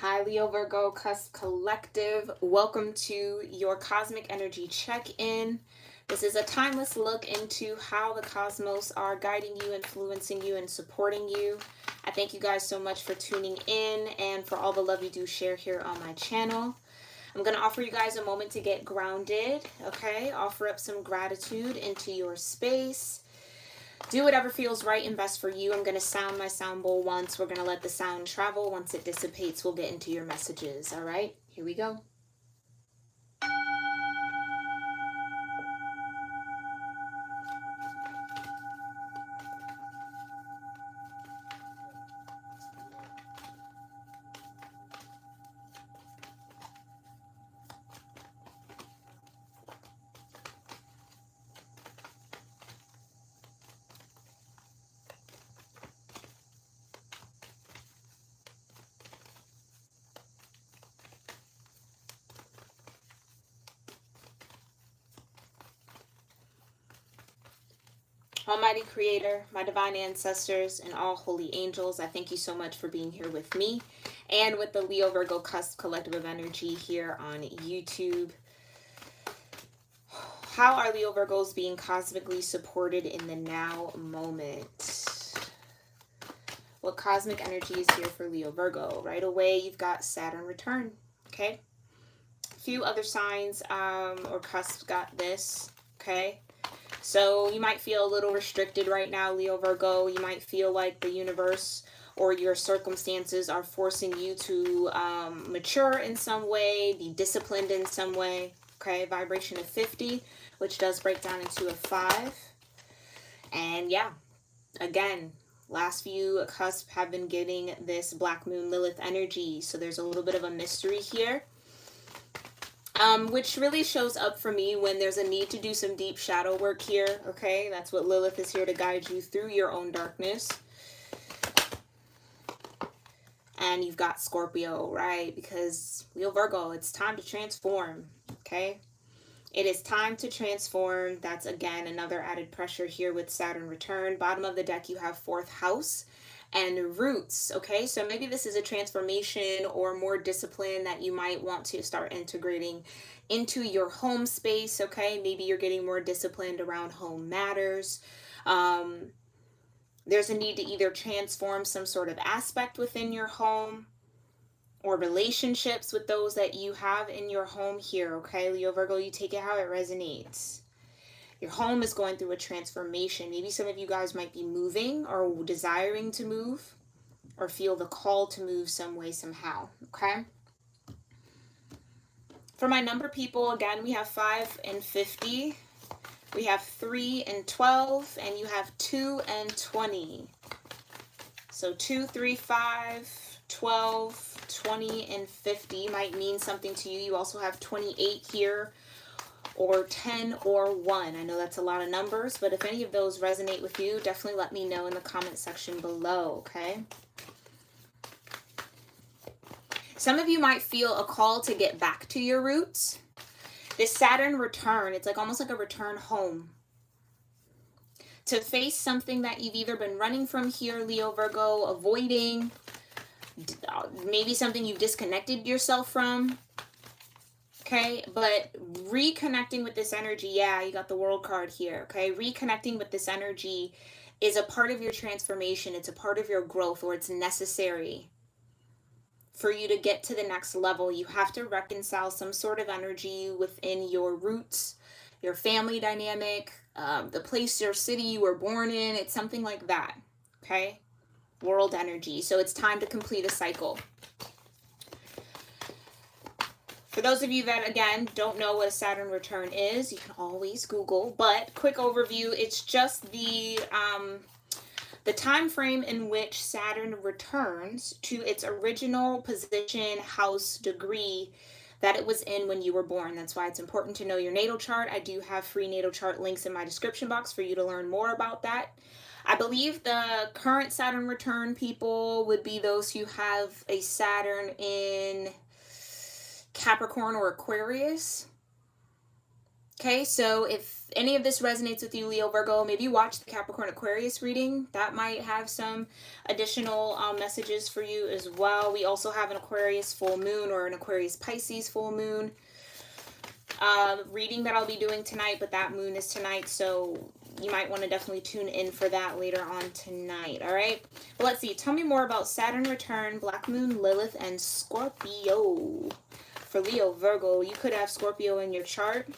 Hi, Leo-Virgo Cusp Collective. Welcome to your Cosmic Energy Check-In. This is a timeless look into how the cosmos are guiding you, influencing you, and supporting you. I thank you guys so much for tuning in and for all the love you do share here on my channel. I'm going to offer you guys a moment to get grounded, okay? Offer up some gratitude into your space. Do whatever feels right and best for you. I'm going to sound my sound bowl once. We're going to let the sound travel. Once it dissipates, we'll get into your messages. All right, here we go. Almighty Creator, my divine ancestors, and all holy angels, I thank you so much for being here with me and with the Leo-Virgo Cusp Collective of Energy here on YouTube. How are Leo Virgos being cosmically supported in the now moment? What cosmic energy is here for Leo Virgo? Right away, you've got Saturn return, okay? A few other signs or cusps got this, okay? So you might feel a little restricted right now, Leo Virgo. You might feel like the universe or your circumstances are forcing you to mature in some way, be disciplined in some way. Okay, vibration of 50, which does break down into a 5. And yeah, again, last few cusps have been getting this Black Moon Lilith energy. So there's a little bit of a mystery here. Which really shows up for me when there's a need to do some deep shadow work here, okay? That's what Lilith is here to guide you through your own darkness. And you've got Scorpio, right? Because Leo Virgo, it's time to transform, okay? It is time to transform. That's, again, another added pressure here with Saturn return. Bottom of the deck, you have 4th house and roots, okay? So maybe this is a transformation or more discipline that you might want to start integrating into your home space, okay? Maybe you're getting more disciplined around home matters. There's a need to either transform some sort of aspect within your home or relationships with those that you have in your home here, okay? Leo Virgo, you take it how it resonates. Your home is going through a transformation. Maybe some of you guys might be moving or desiring to move or feel the call to move some way, somehow, okay? For my number people, again, we have 5 and 50. We have 3 and 12, and you have 2 and 20. So 2, 3, 5, 12, 20, and 50 might mean something to you. You also have 28 here, or 10 or 1. I know that's a lot of numbers, but if any of those resonate with you, definitely let me know in the comment section below, okay? Some of you might feel a call to get back to your roots. This Saturn return, it's like almost like a return home. To face something that you've either been running from here, Leo Virgo, avoiding, maybe something you've disconnected yourself from. Okay, but reconnecting with this energy, yeah, you got the World card here, okay? Reconnecting with this energy is a part of your transformation. It's a part of your growth, or it's necessary for you to get to the next level. You have to reconcile some sort of energy within your roots, your family dynamic, the place or city you were born in. It's something like that, okay? World energy. So it's time to complete a cycle. For those of you that, again, don't know what a Saturn return is, you can always Google, but quick overview, it's just the time frame in which Saturn returns to its original position, house, degree that it was in when you were born. That's why it's important to know your natal chart. I do have free natal chart links in my description box for you to learn more about that. I believe the current Saturn return people would be those who have a Saturn in Capricorn or Aquarius. Okay, so if any of this resonates with you, Leo, Virgo, maybe watch the Capricorn Aquarius reading. That might have some additional messages for you as well. We also have an Aquarius full moon or an Aquarius Pisces full moon reading that I'll be doing tonight, but that moon is tonight, so you might want to definitely tune in for that later on tonight. All right, but let's see. Tell me more about Saturn return, Black Moon, Lilith, and Scorpio. For Leo, Virgo, you could have Scorpio in your chart.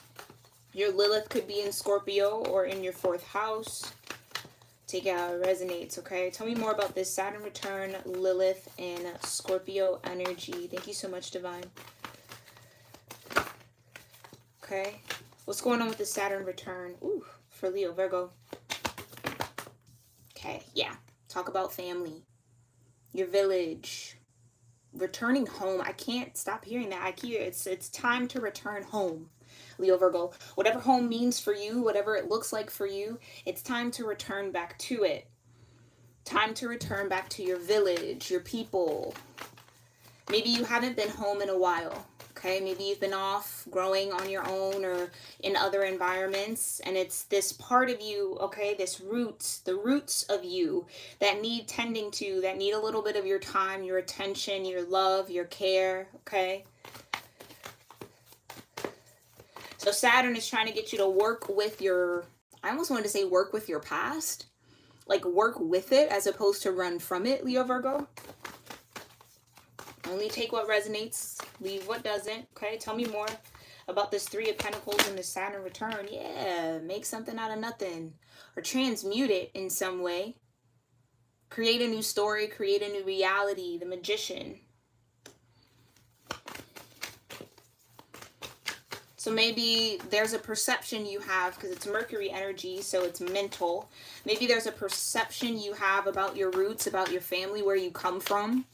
Your Lilith could be in Scorpio or in your 4th house. Take it how it resonates, okay? Tell me more about this Saturn return, Lilith, and Scorpio energy. Thank you so much, Divine. Okay. What's going on with the Saturn return? Ooh, for Leo, Virgo. Okay, yeah. Talk about family. Your village. Returning home. I can't stop hearing that. I hear it's time to return home. Leo, Virgo, whatever home means for you, whatever it looks like for you, it's time to return back to it. Time to return back to your village, your people. Maybe you haven't been home in a while, okay? Maybe you've been off growing on your own or in other environments, and it's this part of you, okay, the roots of you that need tending to, that need a little bit of your time, your attention, your love, your care, okay? So Saturn is trying to get you to work with your, I almost wanted to say work with your past. Like work with it as opposed to run from it, Leo, Virgo. Only take what resonates, leave what doesn't. Okay, tell me more about this 3 of Pentacles and the Saturn return. Yeah, make something out of nothing. Or transmute it in some way. Create a new story, create a new reality. The Magician. So maybe there's a perception you have, because it's Mercury energy, so it's mental. Maybe there's a perception you have about your roots, about your family, where you come from,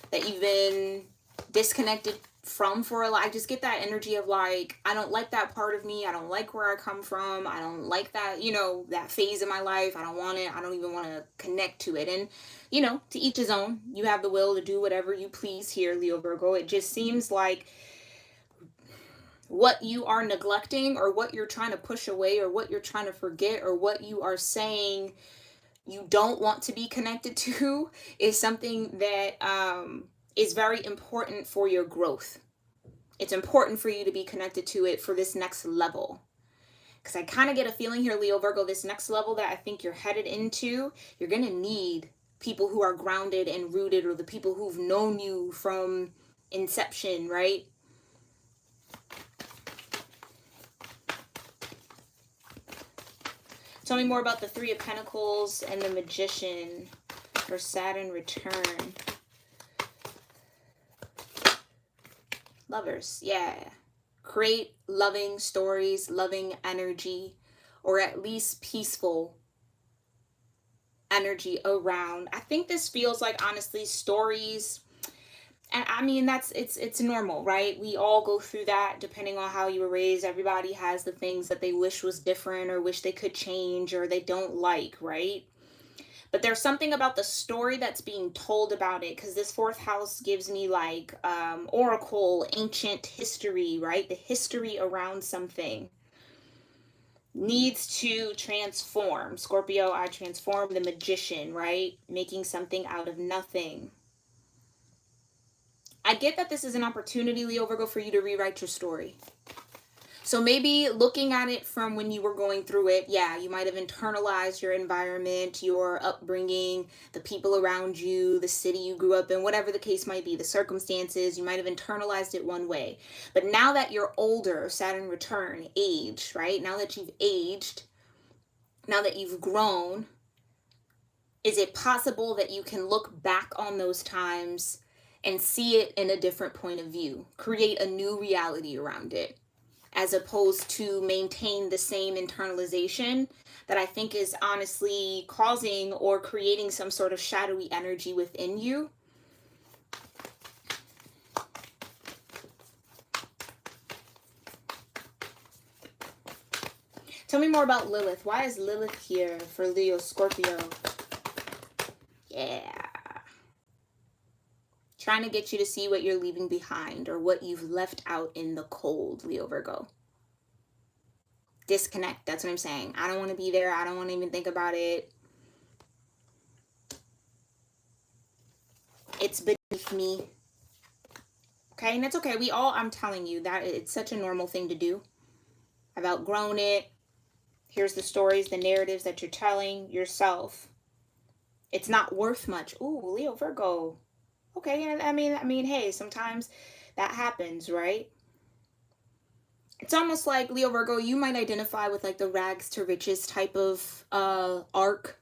that you've been disconnected from for a lot. I just get that energy of like, I don't like that part of me. I don't like where I come from. I don't like that, you know, that phase of my life. I don't want it. I don't even want to connect to it. And, you know, to each his own. You have the will to do whatever you please here, Leo, Virgo. It just seems like what you are neglecting or what you're trying to push away or what you're trying to forget or what you are saying you don't want to be connected to is something that is very important for your growth. It's important for you to be connected to it for this next level. Because I kind of get a feeling here, Leo, Virgo, this next level that I think you're headed into, you're going to need people who are grounded and rooted, or the people who've known you from inception, right? Tell me more about the 3 of Pentacles and the Magician for Saturn return. Lovers, yeah. Create loving stories, loving energy, or at least peaceful energy around. I think this feels like, honestly, stories. And I mean, it's normal, right? We all go through that depending on how you were raised. Everybody has the things that they wish was different or wish they could change or they don't like, right? But there's something about the story that's being told about it, because this 4th house gives me like oracle, ancient history, right? The history around something needs to transform. Scorpio, I transform. The Magician, right? Making something out of nothing. I get that this is an opportunity, Leo, Virgo, for you to rewrite your story. So maybe looking at it from when you were going through it, yeah, you might have internalized your environment, your upbringing, the people around you, the city you grew up in, whatever the case might be, the circumstances, you might have internalized it one way. But now that you're older, Saturn return, age, right? Now that you've aged, now that you've grown, is it possible that you can look back on those times and see it in a different point of view, create a new reality around it, as opposed to maintain the same internalization that I think is honestly causing or creating some sort of shadowy energy within you? Tell me more about Lilith. Why is Lilith here for Leo, Scorpio? Yeah. Trying to get you to see what you're leaving behind or what you've left out in the cold, Leo, Virgo. Disconnect. That's what I'm saying. I don't want to be there. I don't want to even think about it. It's beneath me. Okay, and it's okay. I'm telling you that it's such a normal thing to do. I've outgrown it. Here's the stories, the narratives that you're telling yourself. It's not worth much. Ooh, Leo, Virgo. Okay, and I mean, hey, sometimes that happens, right? It's almost like Leo, Virgo, you might identify with like the rags to riches type of arc.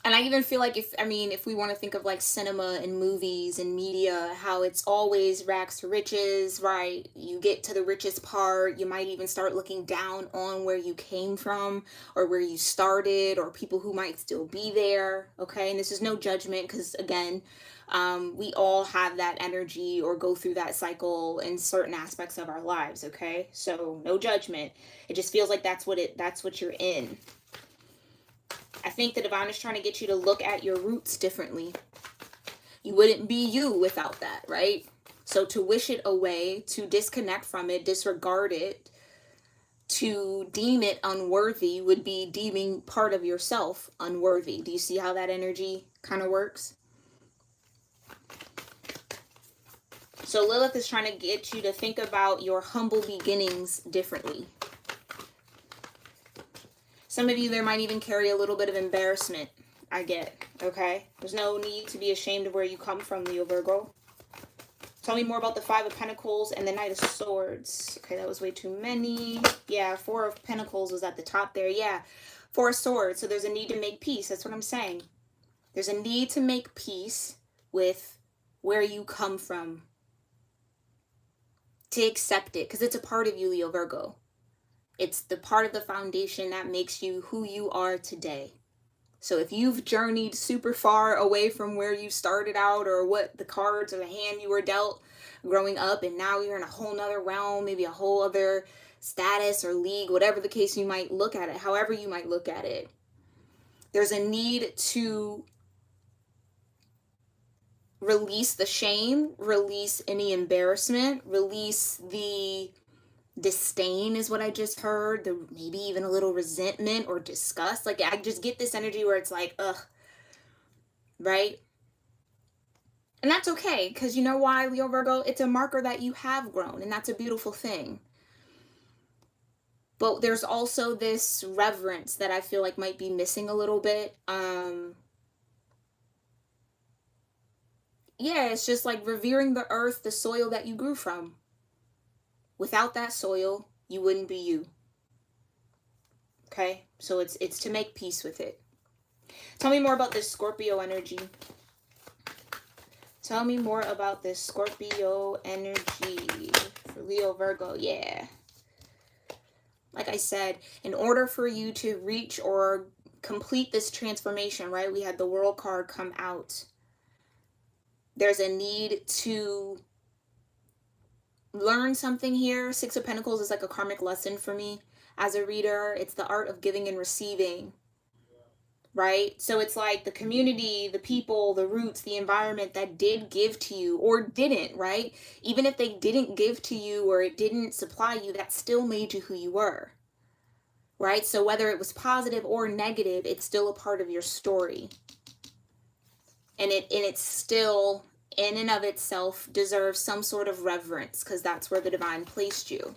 And I even feel like if we want to think of like cinema and movies and media, how it's always rags to riches, right? You get to the richest part, you might even start looking down on where you came from or where you started or people who might still be there, okay? And this is no judgment because, again, we all have that energy or go through that cycle in certain aspects of our lives, okay? So no judgment. It just feels like that's what you're in. I think the divine is trying to get you to look at your roots differently. You wouldn't be you without that, right? So to wish it away, to disconnect from it, disregard it, to deem it unworthy would be deeming part of yourself unworthy. Do you see how that energy kind of works? So Lilith is trying to get you to think about your humble beginnings differently. Some of you, there might even carry a little bit of embarrassment. I get, okay? There's no need to be ashamed of where you come from, Leo, Virgo. Tell me more about the Five of Pentacles and the Knight of Swords. Okay, that was way too many. Yeah, Four of Pentacles was at the top there. Yeah, Four of Swords. So there's a need to make peace. That's what I'm saying. There's a need to make peace with where you come from. To accept it, because it's a part of you, Leo, Virgo. It's the part of the foundation that makes you who you are today. So if you've journeyed super far away from where you started out or what the cards or the hand you were dealt growing up, and now you're in a whole nother realm, maybe a whole other status or league, whatever the case you might look at it, however you might look at it, there's a need to release the shame, release any embarrassment, release the disdain is what I just heard, maybe even a little resentment or disgust. Like I just get this energy where it's like, ugh, right? And that's okay, because you know why, Leo, Virgo? It's a marker that you have grown, and that's a beautiful thing. But there's also this reverence that I feel like might be missing a little bit. Yeah, it's just like revering the earth, the soil that you grew from. Without that soil, you wouldn't be you. Okay? So it's to make peace with it. Tell me more about this Scorpio energy. Tell me more about this Scorpio energy for Leo, Virgo. Yeah. Like I said, in order for you to reach or complete this transformation, right? We had the World card come out. There's a need to learn something here. Six of Pentacles is like a karmic lesson for me as a reader. It's the art of giving and receiving, right? So it's like the community, the people, the roots, the environment that did give to you or didn't, right? Even if they didn't give to you or it didn't supply you, that still made you who you were, right? So whether it was positive or negative, it's still a part of your story. And it's still in and of itself deserves some sort of reverence, because that's where the divine placed you,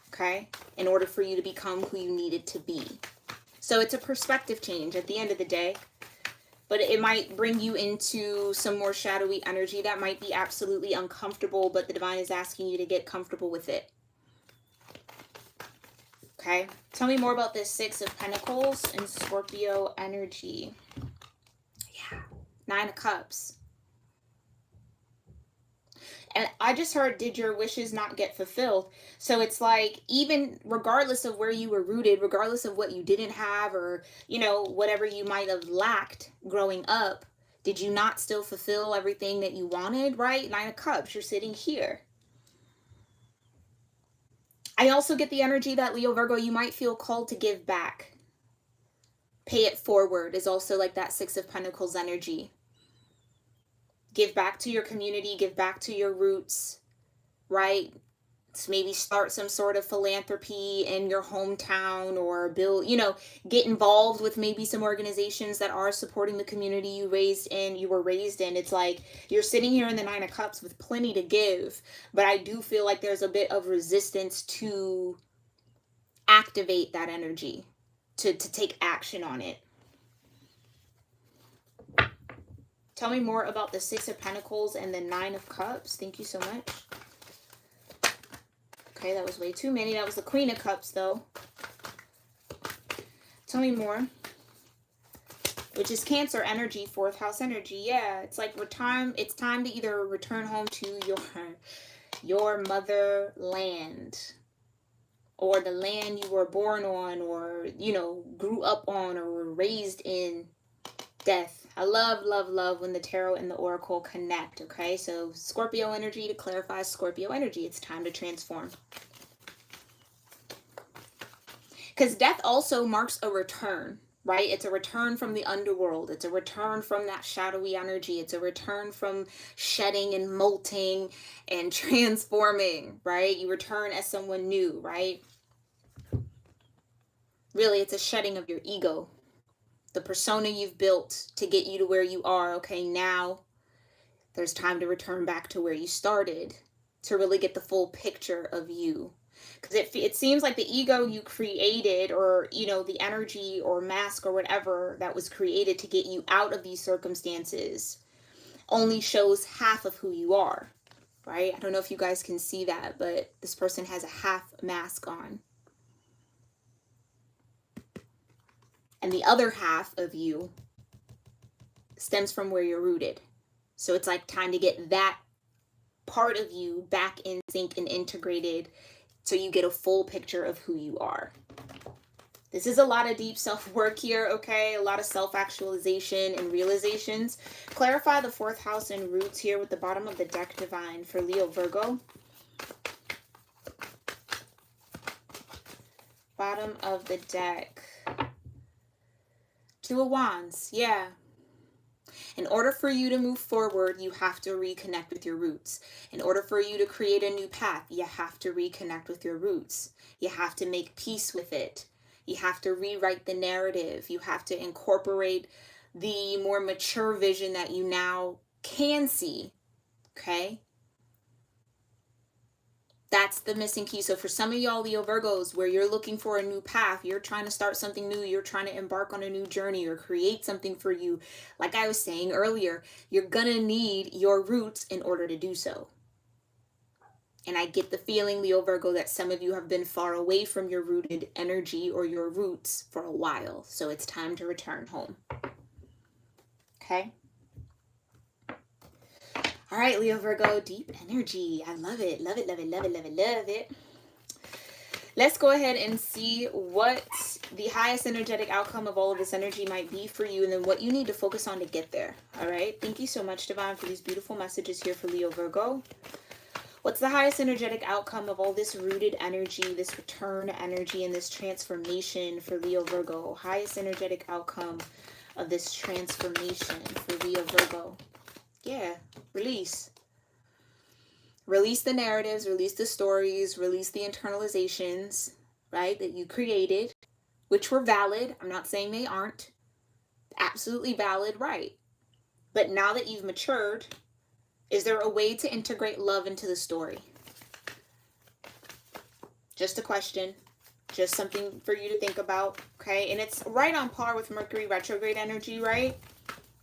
okay, in order for you to become who you needed to be. So it's a perspective change at the end of the day, but it might bring you into some more shadowy energy that might be absolutely uncomfortable, but the divine is asking you to get comfortable with it. Okay, tell me more about this Six of Pentacles and Scorpio energy. Yeah, Nine of Cups. And I just heard, did your wishes not get fulfilled? So it's like, even regardless of where you were rooted, regardless of what you didn't have, or, you know, whatever you might have lacked growing up, did you not still fulfill everything that you wanted, right? Nine of Cups, you're sitting here. I also get the energy that, Leo, Virgo, you might feel called to give back. Pay it forward is also like that Six of Pentacles energy. Give back to your community, give back to your roots. right? Maybe start some sort of philanthropy in your hometown, or build, get involved with maybe some organizations that are supporting the community you were raised in. It's like you're sitting here in the Nine of Cups with plenty to give, but I do feel like there's a bit of resistance to activate that energy, to take action on it. Tell me more about the Six of Pentacles and the Nine of Cups. Thank you so much. Okay, that was way too many. That was the Queen of Cups, though. Tell me more. Which is Cancer energy, fourth house energy. Yeah, it's like it's time to either return home to your motherland, or the land you were born on, or, grew up on, or were raised in. Death. I love, love, love when the tarot and the oracle connect, okay? So Scorpio energy, to clarify, Scorpio energy. It's time to transform. Because death also marks a return, right? It's a return from the underworld. It's a return from that shadowy energy. It's a return from shedding and molting and transforming, right? You return as someone new, right? Really, it's a shedding of your ego. The persona you've built to get you to where you are. Okay, now there's time to return back to where you started, to really get the full picture of you. Because it seems like the ego you created, or, the energy or mask or whatever that was created to get you out of these circumstances, only shows half of who you are, right? I don't know if you guys can see that, but this person has a half mask on. And the other half of you stems from where you're rooted. So it's like time to get that part of you back in sync and integrated, so you get a full picture of who you are. This is a lot of deep self-work here, okay? A lot of self-actualization and realizations. Clarify the fourth house and roots here with the bottom of the deck, Divine, for Leo Virgo. Bottom of the deck. Two of Wands, yeah. In order for you to move forward, you have to reconnect with your roots. In order for you to create a new path, you have to reconnect with your roots. You have to make peace with it. You have to rewrite the narrative. You have to incorporate the more mature vision that you now can see, okay? That's the missing key. So for some of y'all Leo Virgos, where you're looking for a new path, you're trying to start something new, you're trying to embark on a new journey or create something for you, like I was saying earlier, you're gonna need your roots in order to do so. And I get the feeling, Leo Virgo, that some of you have been far away from your rooted energy or your roots for a while. So it's time to return home. Okay? All right, Leo Virgo, deep energy. I love it, love it, love it, love it, love it, love it. Let's go ahead and see what the highest energetic outcome of all of this energy might be for you, and then what you need to focus on to get there. All right? Thank you so much, Divine, for these beautiful messages here for Leo Virgo. What's the highest energetic outcome of all this rooted energy, this return energy, and this transformation for Leo Virgo? Highest energetic outcome of this transformation for Leo Virgo. Yeah, release. Release the narratives, release the stories, release the internalizations, right, that you created, which were valid. I'm not saying they aren't. Absolutely valid, right. But now that you've matured, is there a way to integrate love into the story? Just a question. Just something for you to think about, okay? And it's right on par with Mercury retrograde energy, right?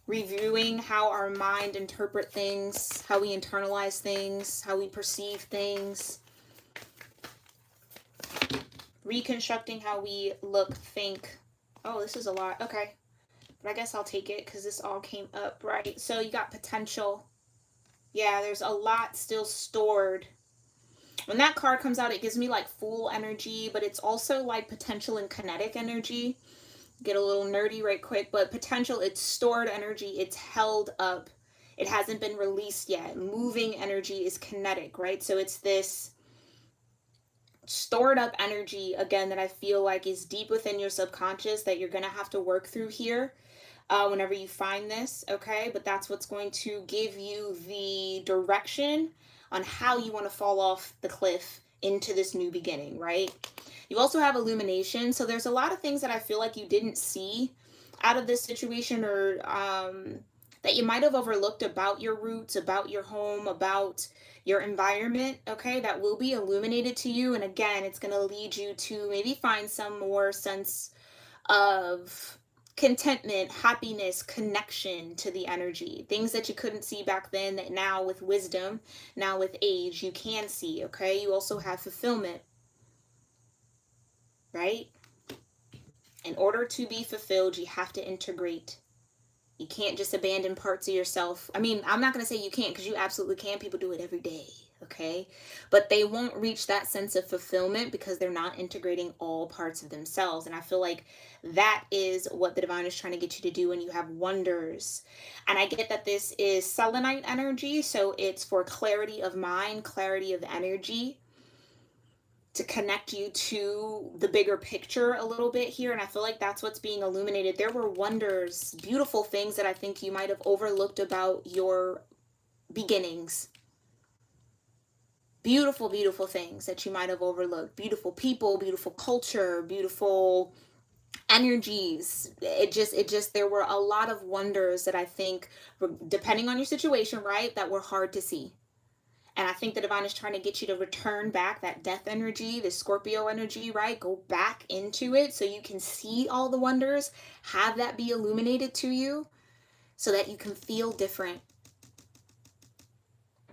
Reviewing how our mind interpret things, how we internalize things, how we perceive things. Reconstructing how we look, think. Oh, this is a lot. Okay. But I guess I'll take it because this all came up, right? So you got potential. Yeah, there's a lot still stored. When that card comes out, it gives me like Fool energy, but it's also like potential and kinetic energy. Get a little nerdy right quick, but potential, it's stored energy, it's held up, it hasn't been released yet. Moving energy is kinetic, right? So it's this stored up energy, again, that I feel like is deep within your subconscious that you're going to have to work through here whenever you find this, okay? But that's what's going to give you the direction on how you want to fall off the cliff into this new beginning, right? You also have illumination. So there's a lot of things that I feel like you didn't see out of this situation, or that you might have overlooked about your roots, about your home, about your environment, okay, that will be illuminated to you. And again, it's going to lead you to maybe find some more sense of contentment, happiness, connection to the energy. Things that you couldn't see back then that now with wisdom, now with age, you can see, okay? You also have fulfillment, right? In order to be fulfilled, you have to integrate. You can't just abandon parts of yourself. I mean, I'm not going to say you can't, because you absolutely can. People do it every day, okay? But they won't reach that sense of fulfillment because they're not integrating all parts of themselves. And I feel like that is what the divine is trying to get you to do when you have wonders. And I get that this is selenite energy, so it's for clarity of mind, clarity of energy, to connect you to the bigger picture a little bit here. And I feel like that's what's being illuminated. There were wonders, beautiful things that I think you might have overlooked about your beginnings. Beautiful, beautiful things that you might have overlooked. Beautiful people, beautiful culture, beautiful energies. There were a lot of wonders that I think, depending on your situation, right, that were hard to see. And I think the divine is trying to get you to return back that death energy, the Scorpio energy, right? Go back into it so you can see all the wonders, have that be illuminated to you so that you can feel different.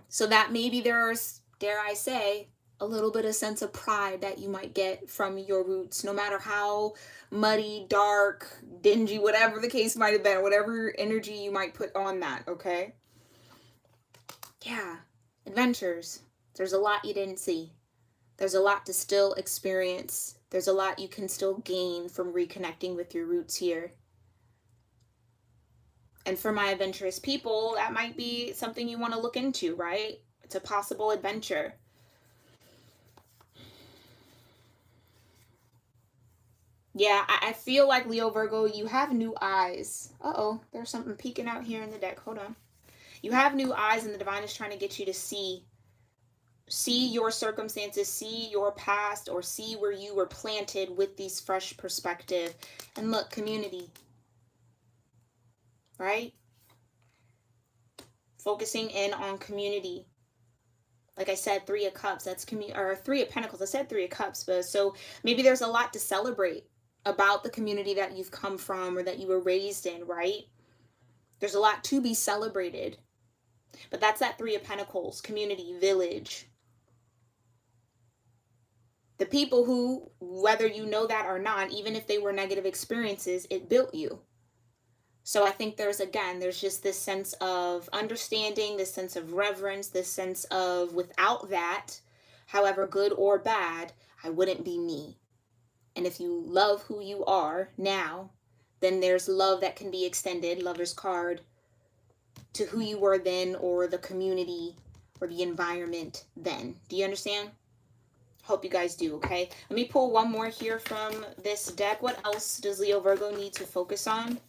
So that maybe there's, dare I say, a little bit of sense of pride that you might get from your roots, no matter how muddy, dark, dingy, whatever the case might have been, whatever energy you might put on that, okay? Yeah. Adventures. There's a lot you didn't see. There's a lot to still experience. There's a lot you can still gain from reconnecting with your roots here. And for my adventurous people, that might be something you want to look into, right? It's a possible adventure. Yeah, I feel like Leo Virgo, you have new eyes. Uh-oh, there's something peeking out here in the deck. Hold on. You have new eyes, and the divine is trying to get you to see your circumstances, see your past, or see where you were planted with these fresh perspective. And look, community, right? Focusing in on community. Like I said, 3 of Cups, that's or 3 of Pentacles. I said 3 of Cups, but so maybe there's a lot to celebrate about the community that you've come from or that you were raised in, right? There's a lot to be celebrated. But that's that 3 of Pentacles, community, village. The people who, whether you know that or not, even if they were negative experiences, it built you. So I think there's just this sense of understanding, this sense of reverence, this sense of without that, however good or bad, I wouldn't be me. And if you love who you are now, then there's love that can be extended, Lover's card, to who you were then, or the community or the environment then. Do you understand? Hope you guys do, okay? Let me pull one more here from this deck. What else does Leo Virgo need to focus on?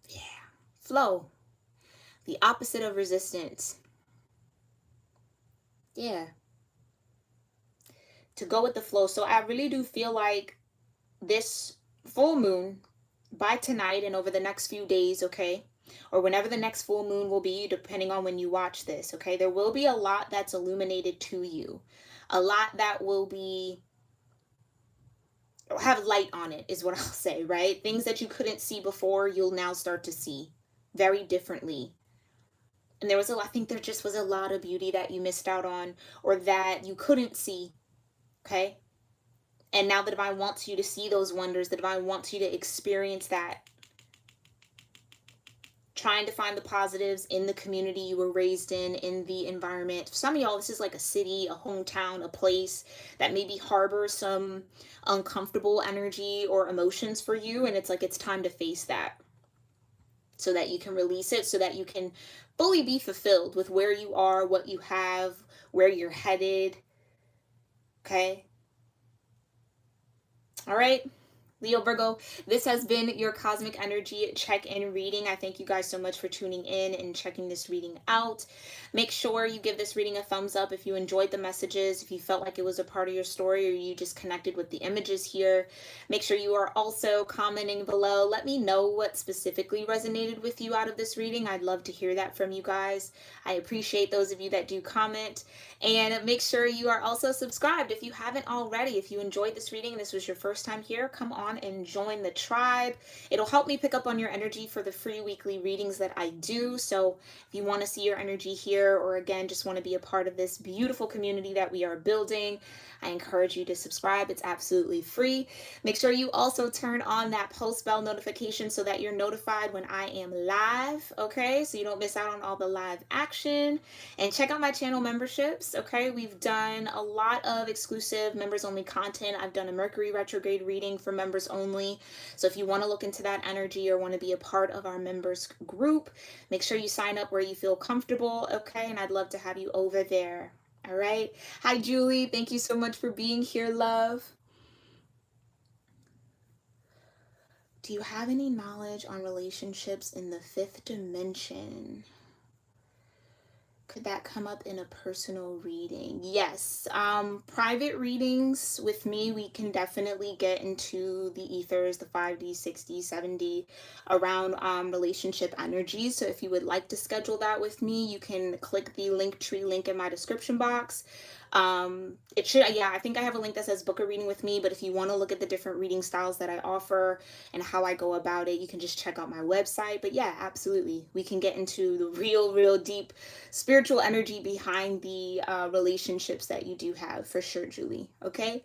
Yeah. Flow. The opposite of resistance. Yeah. To go with the flow. So I really do feel like this full moon, by tonight and over the next few days, okay? Or whenever the next full moon will be, depending on when you watch this, okay? There will be a lot that's illuminated to you. A lot that will have light on it, is what I'll say, right? Things that you couldn't see before, you'll now start to see very differently. And I think there just was a lot of beauty that you missed out on, or that you couldn't see, okay? And now the divine wants you to see those wonders. The divine wants you to experience that. Trying to find the positives in the community you were raised in the environment. For some of y'all, this is like a city, a hometown, a place that maybe harbors some uncomfortable energy or emotions for you. And it's like, it's time to face that so that you can release it, so that you can fully be fulfilled with where you are, what you have, where you're headed. Okay. All right. Leo Virgo, this has been your cosmic energy check-in reading. I thank you guys so much for tuning in and checking this reading out. Make sure you give this reading a thumbs up if you enjoyed the messages, if you felt like it was a part of your story, or you just connected with the images here. Make sure you are also commenting below. Let me know what specifically resonated with you out of this reading. I'd love to hear that from you guys. I appreciate those of you that do comment. And make sure you are also subscribed if you haven't already. If you enjoyed this reading and this was your first time here, come on and join the tribe. It'll help me pick up on your energy for the free weekly readings that I do. So if you want to see your energy here, or again, just want to be a part of this beautiful community that we are building, I encourage you to subscribe. It's absolutely free. Make sure you also turn on that post bell notification so that you're notified when I am live, okay? So you don't miss out on all the live action. And check out my channel memberships, okay? We've done a lot of exclusive members only content. I've done a Mercury retrograde reading for members only. So if you want to look into that energy or want to be a part of our members group, make sure you sign up where you feel comfortable, okay? And I'd love to have you over there. All right. Hi, Julie. Thank you so much for being here, love. Do you have any knowledge on relationships in the fifth dimension? Could that come up in a personal reading? Yes. Private readings with me, we can definitely get into the ethers, the 5D, 6D, 7D, around relationship energies. So if you would like to schedule that with me, you can click the Linktree link in my description box. It should, yeah, I think I have a link that says book a reading with me, but if you want to look at the different reading styles that I offer and how I go about it, you can just check out my website. But yeah, absolutely, we can get into the real deep spiritual energy behind the relationships that you do have, for sure, Julie. Okay.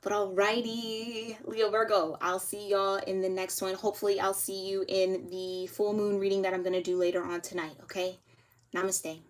But alrighty, Leo Virgo, I'll see y'all in the next one. Hopefully I'll see you in the full moon reading that I'm going to do later on tonight. Okay. Namaste.